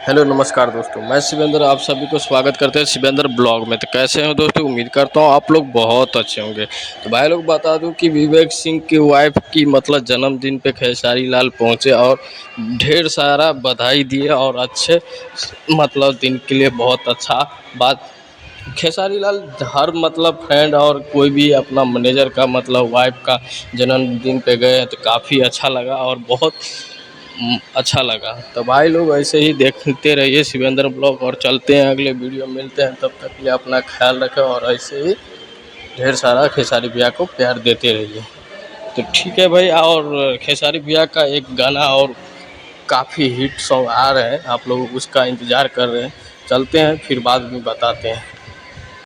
Hello नमस्कार दोस्तों, मैं शिवेंद्र आप सभी को स्वागत करते हैं शिवेंद्र ब्लॉग में। तो कैसे हैं दोस्तों? उम्मीद करता हूँ आप लोग बहुत अच्छे होंगे। तो भाई लोग बता दूं कि विवेक सिंह की वाइफ की मतलब जन्मदिन पे खेसारी लाल पहुंचे और ढेर सारा बधाई दिए और अच्छे मतलब दिन के लिए बहुत अच्छा बात। खेसारी लाल हर मतलब फ्रेंड और कोई भी अपना मैनेजर का मतलब वाइफ का जन्मदिन पे गए तो काफ़ी अच्छा लगा और बहुत अच्छा लगा। तो भाई लोग ऐसे ही देखते रहिए शिवेंद्र ब्लॉग और चलते हैं अगले वीडियो मिलते हैं। तब तक के लिए अपना ख्याल रखें और ऐसे ही ढेर सारा खेसारी भैया को प्यार देते रहिए। तो ठीक है भाई। और खेसारी भैया का एक गाना और काफ़ी हिट सॉन्ग आ रहे हैं, आप लोग उसका इंतज़ार कर रहे हैं। चलते हैं फिर बाद में बताते हैं।